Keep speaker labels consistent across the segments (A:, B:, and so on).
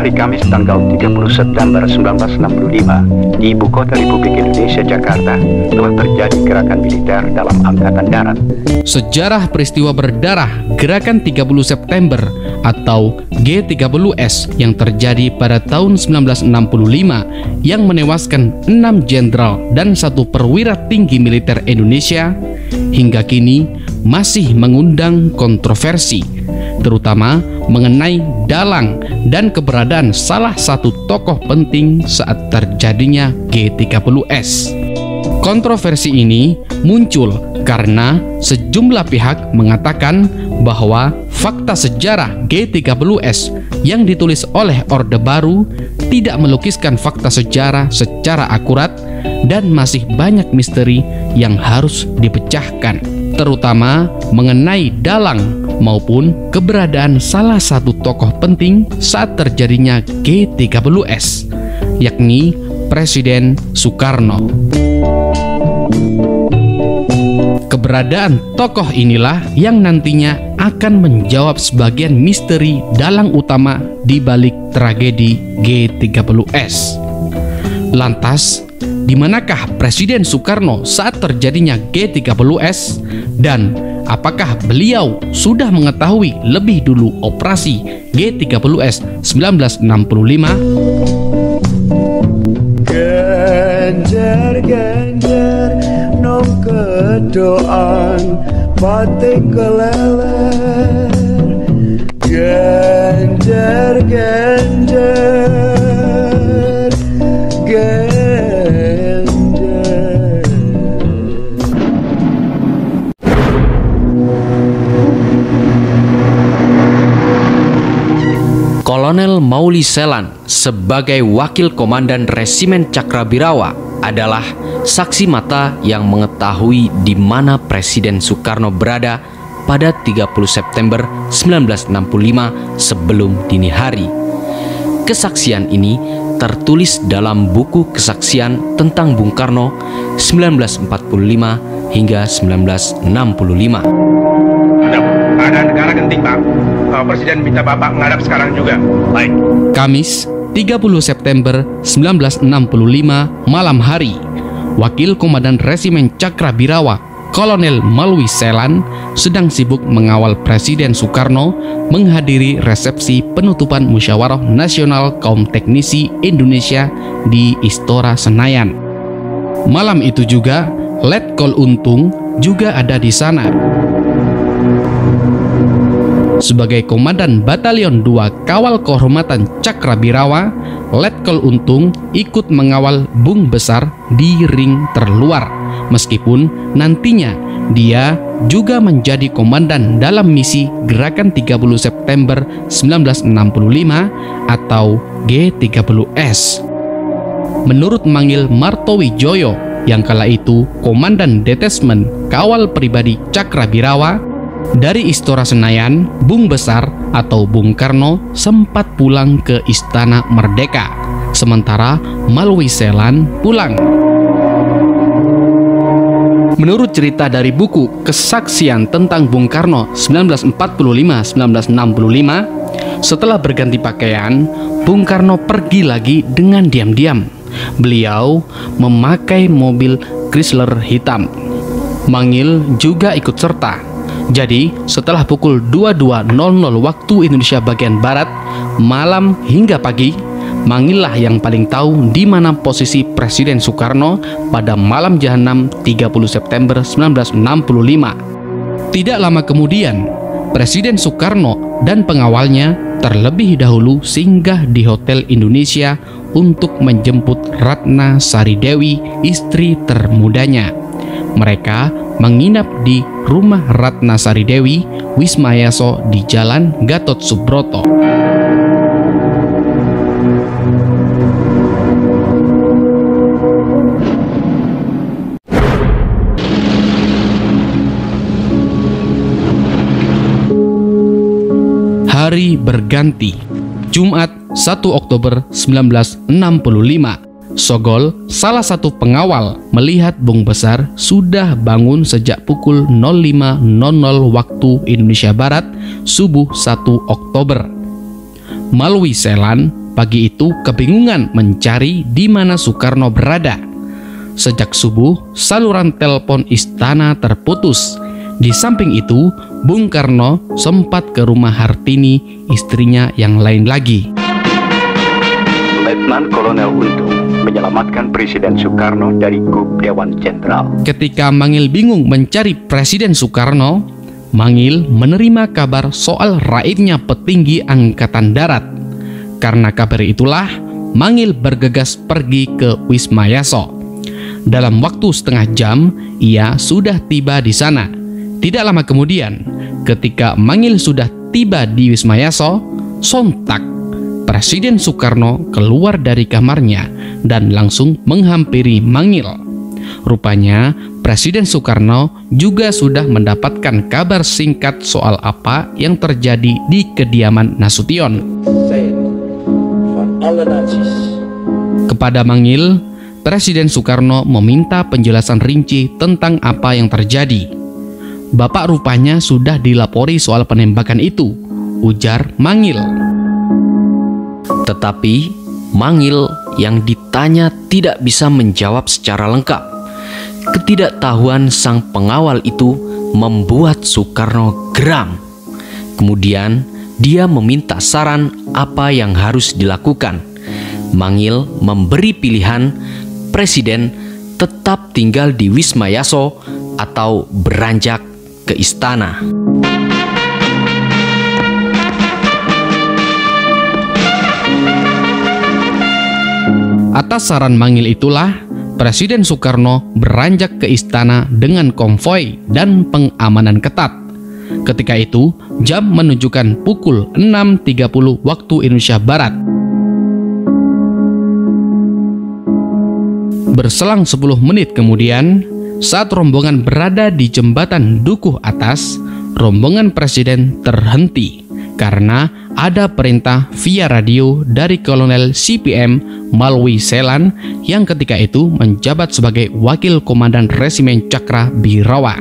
A: hari Kamis tanggal 30 September 1965 di Ibu Kota Republik Indonesia, Jakarta, telah terjadi gerakan militer dalam Angkatan Darat.
B: Sejarah peristiwa berdarah Gerakan 30 September atau G30S yang terjadi pada tahun 1965 yang menewaskan 6 jenderal dan 1 perwira tinggi militer Indonesia hingga kini masih mengundang kontroversi, terutama mengenai dalang dan keberadaan salah satu tokoh penting saat terjadinya G30S. Kontroversi ini muncul karena sejumlah pihak mengatakan bahwa fakta sejarah G30S yang ditulis oleh Orde Baru tidak melukiskan fakta sejarah secara akurat dan masih banyak misteri yang harus dipecahkan, terutama mengenai dalang maupun keberadaan salah satu tokoh penting saat terjadinya G30S, yakni Presiden Soekarno. Keberadaan tokoh inilah yang nantinya akan menjawab sebagian misteri dalang utama di balik tragedi G30S. Lantas, di manakah Presiden Soekarno saat terjadinya G30S, dan apakah beliau sudah mengetahui lebih dulu operasi G30S 1965?
C: Genjer-genjer nong kedoan batik keleler. Genjer-genjer genjer.
B: Kolonel Mauli Selan sebagai Wakil Komandan Resimen Cakrabirawa adalah saksi mata yang mengetahui di mana Presiden Soekarno berada pada 30 September 1965 sebelum dini hari. Kesaksian ini tertulis dalam buku kesaksian tentang Bung Karno 1945 hingga 1965.
A: Ada negara genting, Pak. Presiden minta Bapak menghadap sekarang juga. Baik.
B: Kamis 30 September 1965 malam hari, Wakil Komandan Resimen Cakrabirawa Kolonel Mauli Selan sedang sibuk mengawal Presiden Soekarno menghadiri resepsi penutupan Musyawarah Nasional Kaum Teknisi Indonesia di Istora Senayan. Malam itu juga Letkol Untung juga ada di sana. Sebagai Komandan Batalion 2 Kawal Kehormatan Cakrabirawa, Letkol Untung ikut mengawal Bung Besar di ring terluar, meskipun nantinya dia juga menjadi komandan dalam misi Gerakan 30 September 1965 atau G30S. Menurut Mangil Martowijoyo yang kala itu Komandan Detesmen Kawal Pribadi Cakrabirawa, dari Istora Senayan, Bung Besar atau Bung Karno sempat pulang ke Istana Merdeka, sementara Mauli Selan pulang. Menurut cerita dari buku Kesaksian tentang Bung Karno 1945-1965, setelah berganti pakaian, Bung Karno pergi lagi dengan diam-diam. Beliau memakai mobil Chrysler hitam. Mangil juga ikut serta. Jadi, setelah pukul 22.00 waktu Indonesia bagian Barat, malam hingga pagi, Mangillah yang paling tahu di mana posisi Presiden Soekarno pada malam Jahanam 30 September 1965. Tidak lama kemudian, Presiden Soekarno dan pengawalnya terlebih dahulu singgah di Hotel Indonesia untuk menjemput Ratna Sari Dewi, istri termudanya. Mereka menginap di rumah Ratna Sari Dewi, Wisma Yaso di Jalan Gatot Subroto. Hari berganti, Jumat 1 Oktober 1965. Sogol, salah satu pengawal, melihat Bung Besar sudah bangun sejak pukul 05.00 waktu Indonesia Barat, subuh 1 Oktober. Mauli Selan pagi itu kebingungan mencari di mana Soekarno berada. Sejak subuh, saluran telepon istana terputus. Di samping itu, Bung Karno sempat ke rumah Hartini, istrinya yang lain lagi.
A: Letnan Kolonel Untung menyelamatkan Presiden Soekarno dari Grup Dewan Jenderal.
B: Ketika Mangil bingung mencari Presiden Soekarno, Mangil menerima kabar soal raibnya petinggi Angkatan Darat. Karena kabar itulah, Mangil bergegas pergi ke Wisma Yaso. Dalam waktu setengah jam, ia sudah tiba di sana. Tidak lama kemudian, ketika Mangil sudah tiba di Wisma Yaso, sontak Presiden Soekarno keluar dari kamarnya dan langsung menghampiri Mangil. Rupanya, Presiden Soekarno juga sudah mendapatkan kabar singkat soal apa yang terjadi di kediaman Nasution. Kepada Mangil, Presiden Soekarno meminta penjelasan rinci tentang apa yang terjadi. Bapak rupanya sudah dilapori soal penembakan itu, ujar Mangil.
D: Tetapi Mangil yang ditanya tidak bisa menjawab secara lengkap. Ketidaktahuan sang pengawal itu membuat Soekarno geram. Kemudian dia meminta saran apa yang harus dilakukan. Mangil memberi pilihan Presiden tetap tinggal di Wisma Yaso atau beranjak ke istana.
B: Atas saran Mangil itulah, Presiden Soekarno beranjak ke istana dengan konvoi dan pengamanan ketat. Ketika itu, jam menunjukkan pukul 6.30 waktu Indonesia Barat. Berselang 10 menit kemudian, saat rombongan berada di jembatan Dukuh Atas, rombongan Presiden terhenti karena ada perintah via radio dari Kolonel CPM Malwi Selan yang ketika itu menjabat sebagai Wakil Komandan Resimen Cakrabirawa.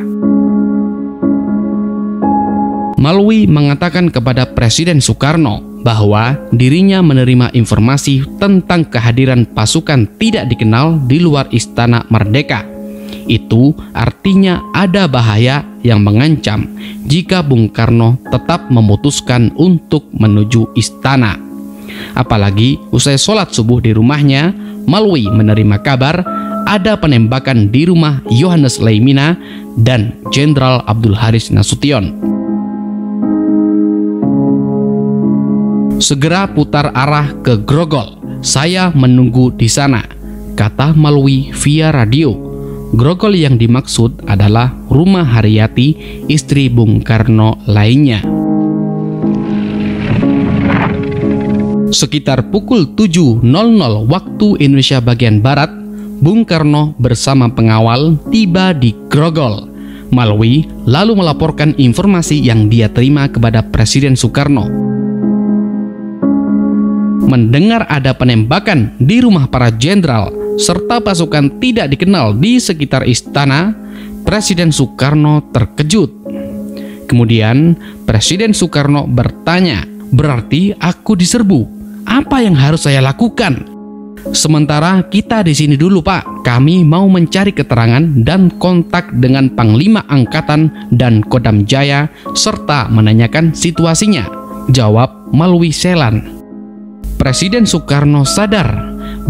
B: Malwi mengatakan kepada Presiden Soekarno bahwa dirinya menerima informasi tentang kehadiran pasukan tidak dikenal di luar Istana Merdeka. Itu artinya ada bahaya yang mengancam jika Bung Karno tetap memutuskan untuk menuju istana. Apalagi usai sholat subuh di rumahnya, Malwi menerima kabar ada penembakan di rumah Yohanes Leimina dan Jenderal Abdul Haris Nasution. Segera putar arah ke Grogol. Saya menunggu di sana, kata Malwi via radio. Grogol yang dimaksud adalah rumah Haryati, istri Bung Karno lainnya. Sekitar pukul 7.00 waktu Indonesia bagian Barat, Bung Karno bersama pengawal tiba di Grogol. Malwi lalu melaporkan informasi yang dia terima kepada Presiden Soekarno. Mendengar ada penembakan di rumah para jenderal serta pasukan tidak dikenal di sekitar istana, Presiden Soekarno terkejut. Kemudian Presiden Soekarno bertanya, "Berarti aku diserbu? Apa yang harus saya lakukan?" "Sementara kita di sini dulu, Pak. Kami mau mencari keterangan dan kontak dengan Panglima Angkatan dan Kodam Jaya serta menanyakan situasinya," jawab Malwi Selan. Presiden Soekarno sadar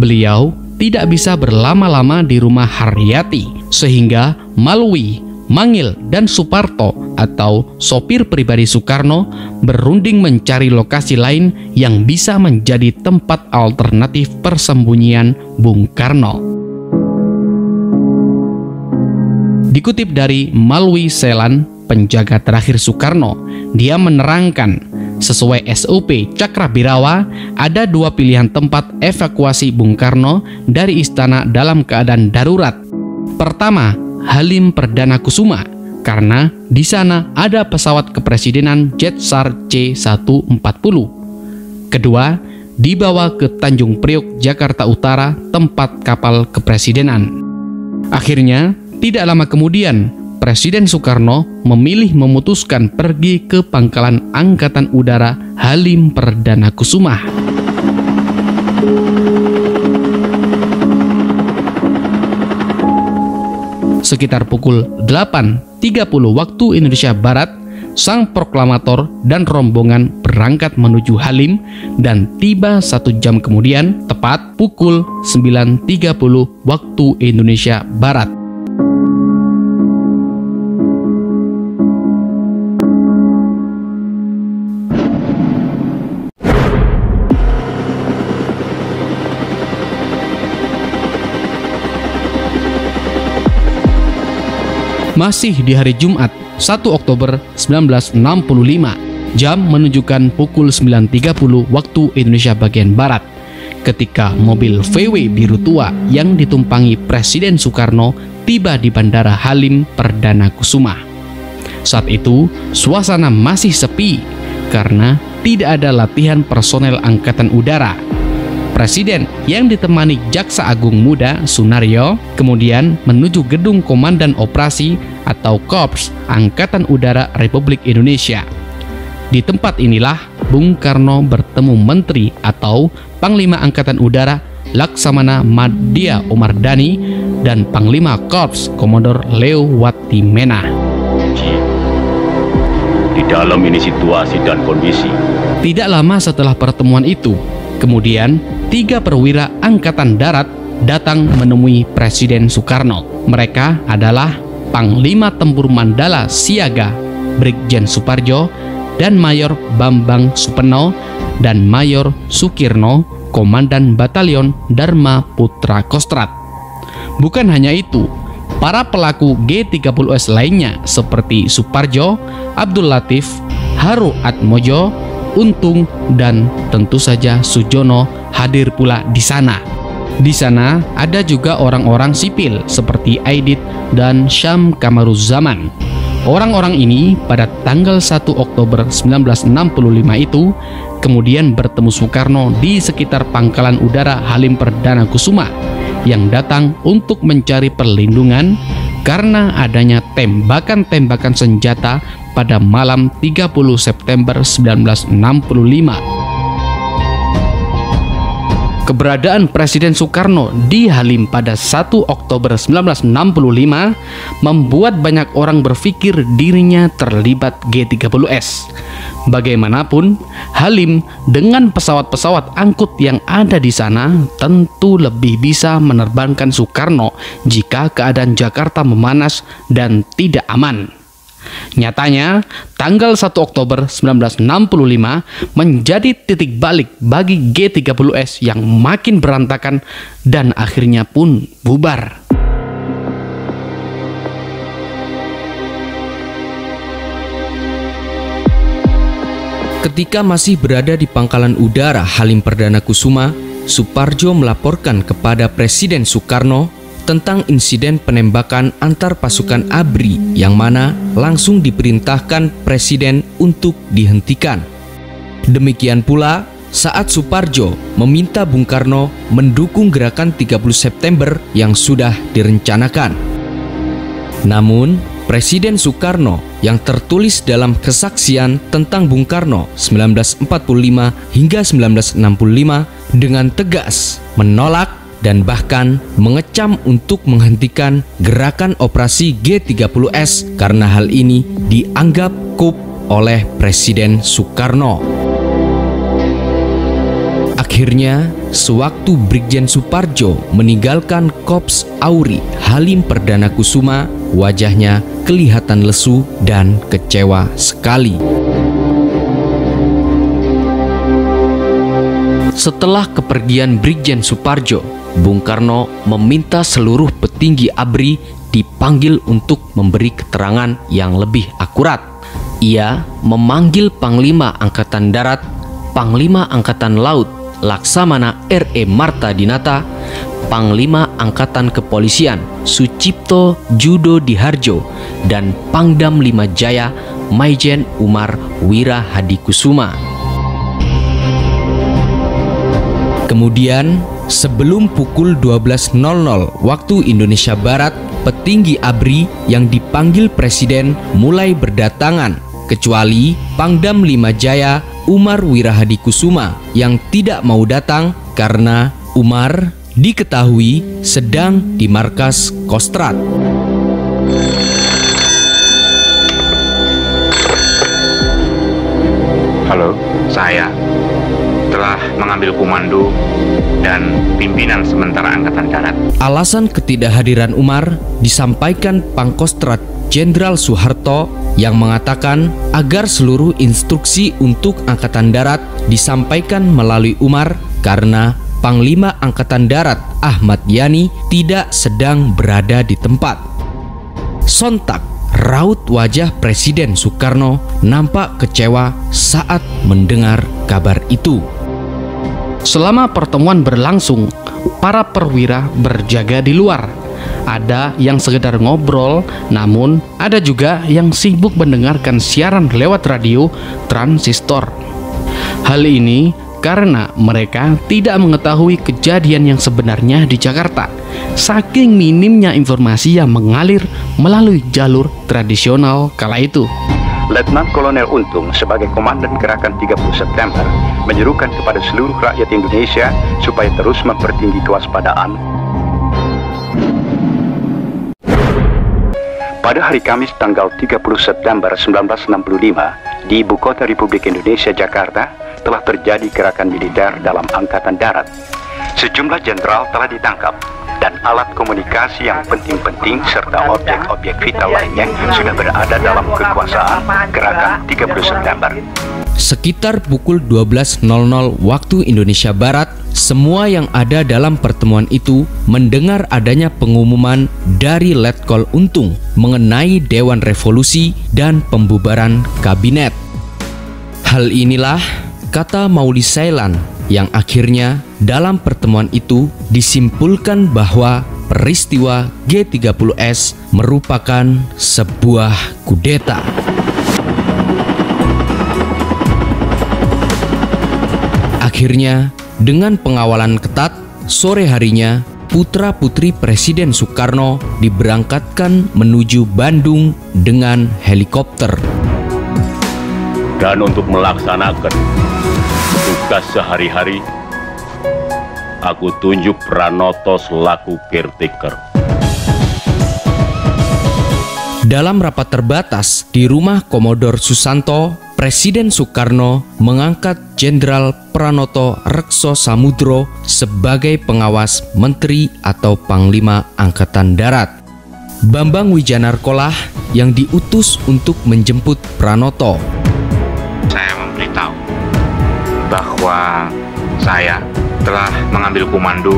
B: beliau tidak bisa berlama-lama di rumah Haryati, sehingga Malwi, Mangil, dan Suparto atau sopir pribadi Soekarno berunding mencari lokasi lain yang bisa menjadi tempat alternatif persembunyian Bung Karno. Dikutip dari Malwi Selan, penjaga terakhir Soekarno, dia menerangkan sesuai SOP Cakrabirawa, ada dua pilihan tempat evakuasi Bung Karno dari istana dalam keadaan darurat. Pertama, Halim Perdana Kusuma, karena di sana ada pesawat kepresidenan Jetsar C-140. Kedua, dibawa ke Tanjung Priok, Jakarta Utara, tempat kapal kepresidenan. Akhirnya, tidak lama kemudian, Presiden Soekarno memutuskan pergi ke Pangkalan Angkatan Udara Halim Perdana Kusuma. sekitar pukul 8.30 waktu Indonesia Barat, sang proklamator dan rombongan berangkat menuju Halim dan tiba 1 jam kemudian tepat pukul 9.30 waktu Indonesia Barat. Masih di hari Jumat 1 Oktober 1965, jam menunjukkan pukul 9.30 waktu Indonesia bagian Barat, ketika mobil VW biru tua yang ditumpangi Presiden Soekarno tiba di Bandara Halim Perdana Kusuma. Saat itu, suasana masih sepi karena tidak ada latihan personel Angkatan Udara. Presiden yang ditemani Jaksa Agung Muda Sunaryo kemudian menuju gedung Komandan Operasi atau Korps Angkatan Udara Republik Indonesia. Di tempat inilah Bung Karno bertemu Menteri atau Panglima Angkatan Udara Laksamana Madya Omardhani dan Panglima Korps Komodor Leo Watimena.
A: Di dalam ini situasi dan kondisi.
B: Tidak lama setelah pertemuan itu, kemudian 3 perwira Angkatan Darat datang menemui Presiden Soekarno. Mereka adalah Panglima Tempur Mandala Siaga Brigjen Suparjo dan Mayor Bambang Supeno dan Mayor Sukirno, Komandan Batalion Dharma Putra Kostrat. Bukan hanya itu, para pelaku G30S lainnya seperti Suparjo, Abdul Latif, Haru Atmojo, Untung, dan tentu saja Sujono hadir pula di sana. Di sana ada juga orang-orang sipil seperti Aidit dan Syam Kamaruzzaman. Orang-orang ini pada tanggal 1 Oktober 1965 itu kemudian bertemu Soekarno di sekitar Pangkalan Udara Halim Perdana Kusuma yang datang untuk mencari perlindungan karena adanya tembakan-tembakan senjata pada malam 30 September 1965. Keberadaan Presiden Soekarno di Halim pada 1 Oktober 1965 membuat banyak orang berpikir dirinya terlibat G30S. Bagaimanapun, Halim dengan pesawat-pesawat angkut yang ada di sana tentu lebih bisa menerbangkan Soekarno jika keadaan Jakarta memanas dan tidak aman. Nyatanya, tanggal 1 Oktober 1965 menjadi titik balik bagi G30S yang makin berantakan dan akhirnya pun bubar.
D: Ketika masih berada di Pangkalan Udara Halim Perdana Kusuma, Suparjo melaporkan kepada Presiden Soekarno tentang insiden penembakan antar pasukan ABRI yang mana langsung diperintahkan Presiden untuk dihentikan. Demikian pula saat Suparjo meminta Bung Karno mendukung gerakan 30 September yang sudah direncanakan. Namun, Presiden Soekarno yang tertulis dalam kesaksian tentang Bung Karno 1945 hingga 1965 dengan tegas menolak dan bahkan mengecam untuk menghentikan gerakan operasi G30S karena hal ini dianggap kup oleh Presiden Soekarno. Akhirnya, sewaktu Brigjen Suparjo meninggalkan Korps Auri Halim Perdana Kusuma, wajahnya kelihatan lesu dan kecewa sekali. Setelah kepergian Brigjen Suparjo, Bung Karno meminta seluruh petinggi ABRI dipanggil untuk memberi keterangan yang lebih akurat. Ia memanggil Panglima Angkatan Darat, Panglima Angkatan Laut Laksamana R.E. Marta Dinata, Panglima Angkatan Kepolisian Sucipto Judo Diharjo, dan Pangdam 5 Jaya Maijen Umar Wira Hadikusuma. Kemudian, sebelum pukul 12.00 waktu Indonesia Barat, petinggi ABRI yang dipanggil Presiden mulai berdatangan, kecuali Pangdam 5 Jaya Umar Wira Hadikusuma yang tidak mau datang karena Umar diketahui sedang di markas Kostrat.
A: Halo, saya telah mengambil komando dan pimpinan sementara Angkatan Darat.
D: Alasan ketidakhadiran Umar disampaikan Pangkostrat Jenderal Soeharto yang mengatakan agar seluruh instruksi untuk Angkatan Darat disampaikan melalui Umar karena Panglima Angkatan Darat Ahmad Yani tidak sedang berada di tempat. Sontak raut wajah Presiden Soekarno nampak kecewa saat mendengar kabar itu.
B: Selama pertemuan berlangsung, para perwira berjaga di luar. Ada yang sekedar ngobrol, namun ada juga yang sibuk mendengarkan siaran lewat radio transistor. Hal ini karena mereka tidak mengetahui kejadian yang sebenarnya di Jakarta, saking minimnya informasi yang mengalir melalui jalur tradisional kala itu.
A: Letnan Kolonel Untung sebagai Komandan Gerakan 30 September menyerukan kepada seluruh rakyat Indonesia supaya terus mempertinggi kewaspadaan. Pada hari Kamis tanggal 30 September 1965 di Ibu Kota Republik Indonesia Jakarta telah terjadi gerakan militer dalam Angkatan Darat. Sejumlah jenderal telah ditangkap dan alat komunikasi yang penting-penting serta objek-objek vital lainnya sudah berada dalam kekuasaan Gerakan 30 September.
D: Sekitar pukul 12.00 waktu Indonesia Barat, semua yang ada dalam pertemuan itu mendengar adanya pengumuman dari Letkol Untung mengenai Dewan Revolusi dan pembubaran kabinet. Hal inilah kata Mauli Sailan yang akhirnya dalam pertemuan itu disimpulkan bahwa peristiwa G30S merupakan sebuah kudeta. Akhirnya, dengan pengawalan ketat, sore harinya putra-putri Presiden Soekarno diberangkatkan menuju Bandung dengan helikopter.
E: Dan untuk melaksanakan tugas sehari-hari, aku tunjuk Pranoto selaku caretaker.
D: Dalam rapat terbatas di rumah Komodor Susanto, Presiden Soekarno mengangkat Jenderal Pranoto Rekso Samudro sebagai pengawas menteri atau Panglima Angkatan Darat. Bambang Wijanarkolah yang diutus untuk menjemput Pranoto.
A: Saya memberitahu bahwa saya telah mengambil komando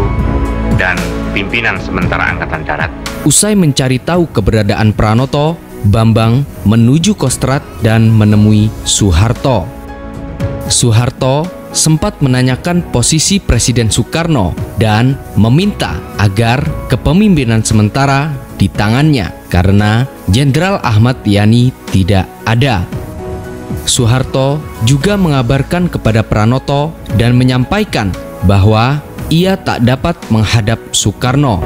A: dan pimpinan sementara Angkatan Darat.
D: Usai mencari tahu keberadaan Pranoto, Bambang menuju Kostrad dan menemui Soeharto. Soeharto sempat menanyakan posisi Presiden Soekarno dan meminta agar kepemimpinan sementara di tangannya karena Jenderal Ahmad Yani tidak ada. Soeharto juga mengabarkan kepada Pranoto dan menyampaikan bahwa ia tak dapat menghadap Soekarno.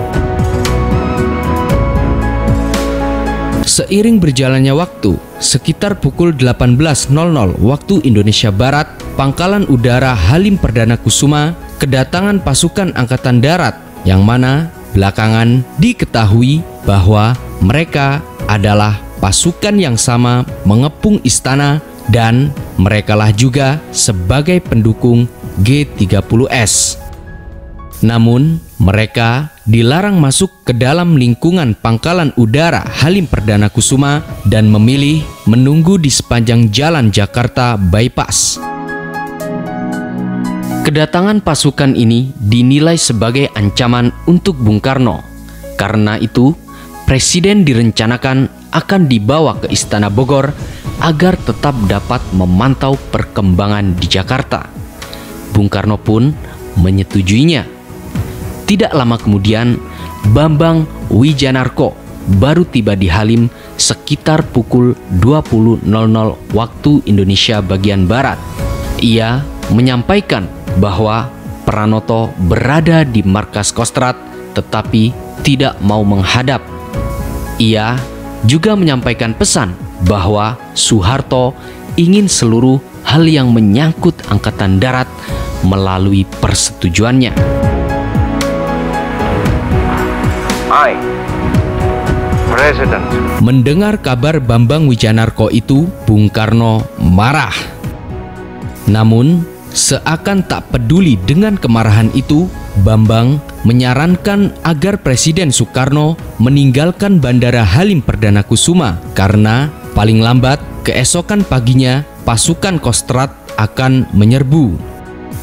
D: Seiring berjalannya waktu, sekitar pukul 18.00 waktu Indonesia Barat, Pangkalan Udara Halim Perdana Kusuma kedatangan pasukan Angkatan Darat yang mana belakangan diketahui bahwa mereka adalah pasukan yang sama mengepung istana dan merekalah juga sebagai pendukung G30S. Namun, mereka dilarang masuk ke dalam lingkungan Pangkalan Udara Halim Perdana Kusuma dan memilih menunggu di sepanjang jalan Jakarta Bypass. Kedatangan pasukan ini dinilai sebagai ancaman untuk Bung Karno. Karena itu, Presiden direncanakan akan dibawa ke Istana Bogor agar tetap dapat memantau perkembangan di Jakarta. Bung Karno pun menyetujuinya. Tidak lama kemudian, Bambang Wijanarko baru tiba di Halim sekitar pukul 20.00 waktu Indonesia bagian Barat. Ia menyampaikan bahwa Pranoto berada di markas Kostrad tetapi tidak mau menghadap. Ia juga menyampaikan pesan bahwa Soeharto ingin seluruh hal yang menyangkut Angkatan Darat melalui persetujuannya.
A: I, President.
D: Mendengar kabar Bambang Wijanarko itu, Bung Karno marah. Namun, seakan tak peduli dengan kemarahan itu, Bambang menyarankan agar Presiden Soekarno meninggalkan Bandara Halim Perdana Kusuma karena paling lambat keesokan paginya pasukan Kostrad akan menyerbu.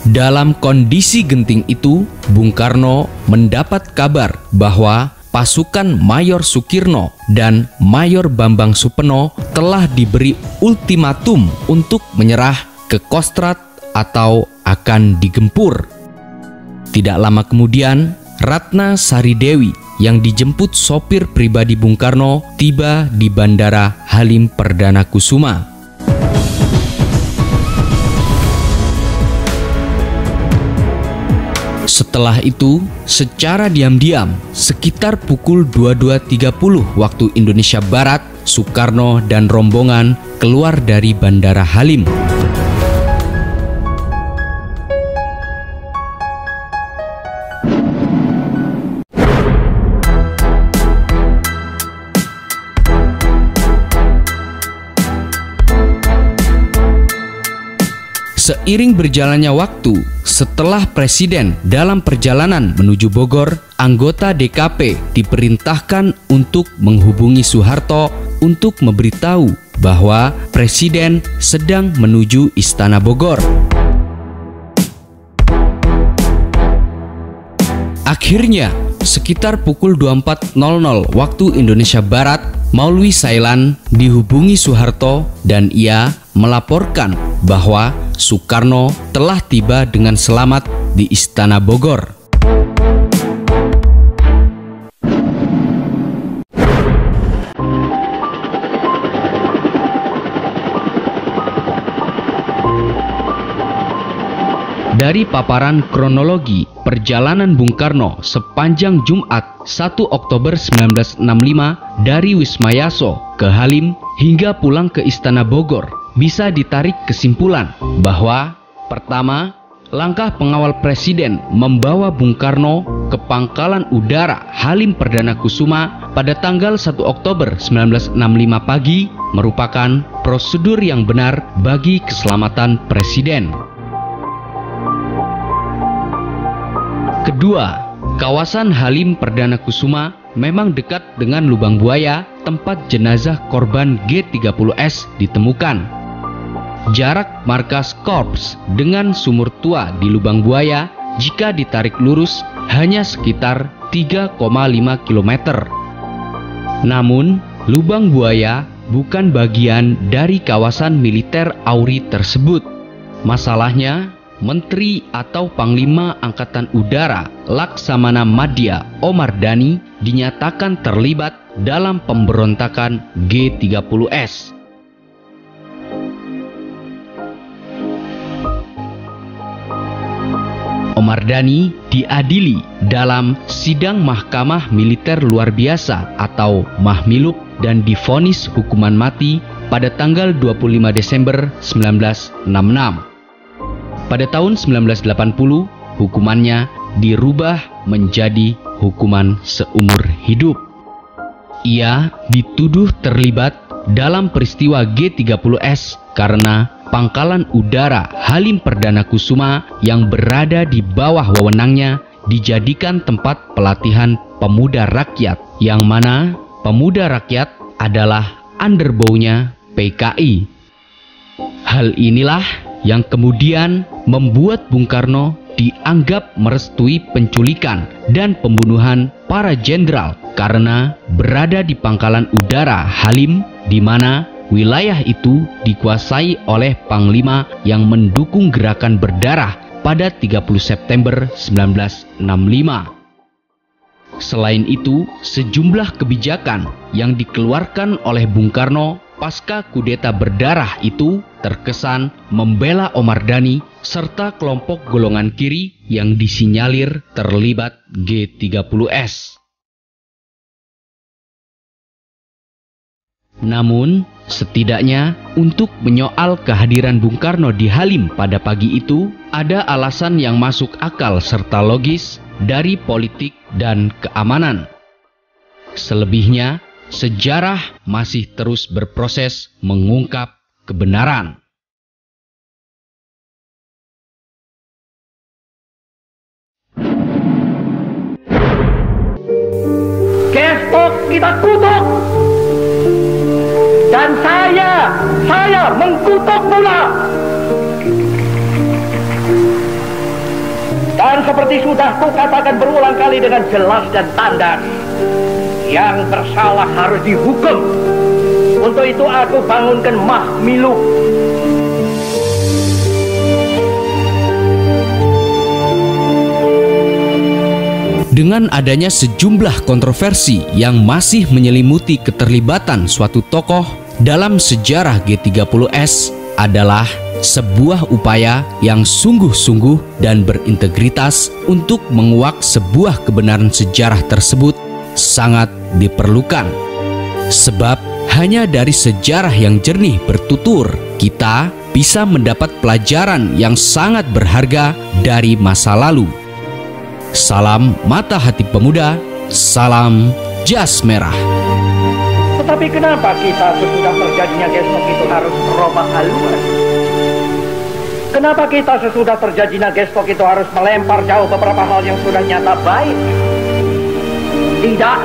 D: Dalam kondisi genting itu, Bung Karno mendapat kabar bahwa pasukan Mayor Sukirno dan Mayor Bambang Supeno telah diberi ultimatum untuk menyerah ke Kostrad atau akan digempur. Tidak lama kemudian, Ratna Sari Dewi yang dijemput sopir pribadi Bung Karno tiba di Bandara Halim Perdana Kusuma. Setelah itu, secara diam-diam, sekitar pukul 22.30 waktu Indonesia Barat, Soekarno dan rombongan keluar dari Bandara Halim. Seiring berjalannya waktu, setelah Presiden dalam perjalanan menuju Bogor, anggota DKP diperintahkan untuk menghubungi Soeharto untuk memberitahu bahwa Presiden sedang menuju Istana Bogor. Akhirnya, sekitar pukul 24.00 waktu Indonesia Barat, Maulwi Sailan dihubungi Soeharto dan ia melaporkan bahwa Soekarno telah tiba dengan selamat di Istana Bogor. Dari paparan kronologi perjalanan Bung Karno sepanjang Jumat 1 Oktober 1965 dari Wisma Yaso ke Halim hingga pulang ke Istana Bogor, bisa ditarik kesimpulan bahwa pertama, langkah pengawal Presiden membawa Bung Karno ke Pangkalan Udara Halim Perdana Kusuma pada tanggal 1 Oktober 1965 pagi merupakan prosedur yang benar bagi keselamatan Presiden. Kedua, kawasan Halim Perdana Kusuma memang dekat dengan lubang buaya tempat jenazah korban G30S ditemukan. Jarak markas korps dengan sumur tua di lubang buaya jika ditarik lurus hanya sekitar 3,5 km. Namun, lubang buaya bukan bagian dari kawasan militer AURI tersebut. Masalahnya, Menteri atau Panglima Angkatan Udara Laksamana Madya Omar Dhani dinyatakan terlibat dalam pemberontakan G30S. Omar Dhani diadili dalam sidang Mahkamah Militer Luar Biasa atau Mahmilub dan divonis hukuman mati pada tanggal 25 Desember 1966. Pada tahun 1980, hukumannya dirubah menjadi hukuman seumur hidup. Ia dituduh terlibat dalam peristiwa G30S karena Pangkalan Udara Halim Perdana Kusuma yang berada di bawah wewenangnya dijadikan tempat pelatihan pemuda rakyat, yang mana pemuda rakyat adalah underbow-nya PKI. Hal inilah yang kemudian membuat Bung Karno dianggap merestui penculikan dan pembunuhan para jenderal karena berada di Pangkalan Udara Halim, di mana wilayah itu dikuasai oleh Panglima yang mendukung gerakan berdarah pada 30 September 1965. Selain itu, sejumlah kebijakan yang dikeluarkan oleh Bung Karno pasca kudeta berdarah itu terkesan membela Omar Dhani serta kelompok golongan kiri yang disinyalir terlibat G30S. Namun, setidaknya untuk menyoal kehadiran Bung Karno di Halim pada pagi itu, ada alasan yang masuk akal serta logis dari politik dan keamanan. Selebihnya,
B: sejarah masih terus berproses mengungkap kebenaran.
F: Gestok kita kutuk, dan saya mengkutuk pula. Dan seperti sudah kukatakan berulang kali dengan jelas dan tandas, yang bersalah harus dihukum. Untuk itu aku bangunkan Mahmilu.
B: Dengan adanya sejumlah kontroversi yang masih menyelimuti keterlibatan suatu tokoh dalam sejarah G30S adalah sebuah upaya yang sungguh-sungguh dan berintegritas untuk menguak sebuah kebenaran sejarah tersebut sangat diperlukan. Sebab hanya dari sejarah yang jernih bertutur, kita bisa mendapat pelajaran yang sangat berharga dari masa lalu. Salam mata hati pemuda, salam jas merah.
F: Tetapi kenapa kita sesudah terjadinya gestok itu harus merubah haluan? Kenapa kita sesudah terjadinya gestok itu harus melempar jauh beberapa hal yang sudah nyata baik? Tidak.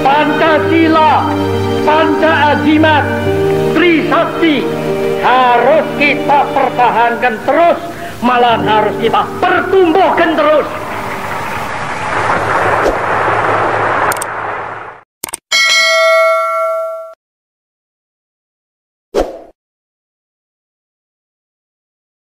F: Pancasila, Panca Azimat, Trisakti harus kita pertahankan terus, malah harus kita pertumbuhkan terus.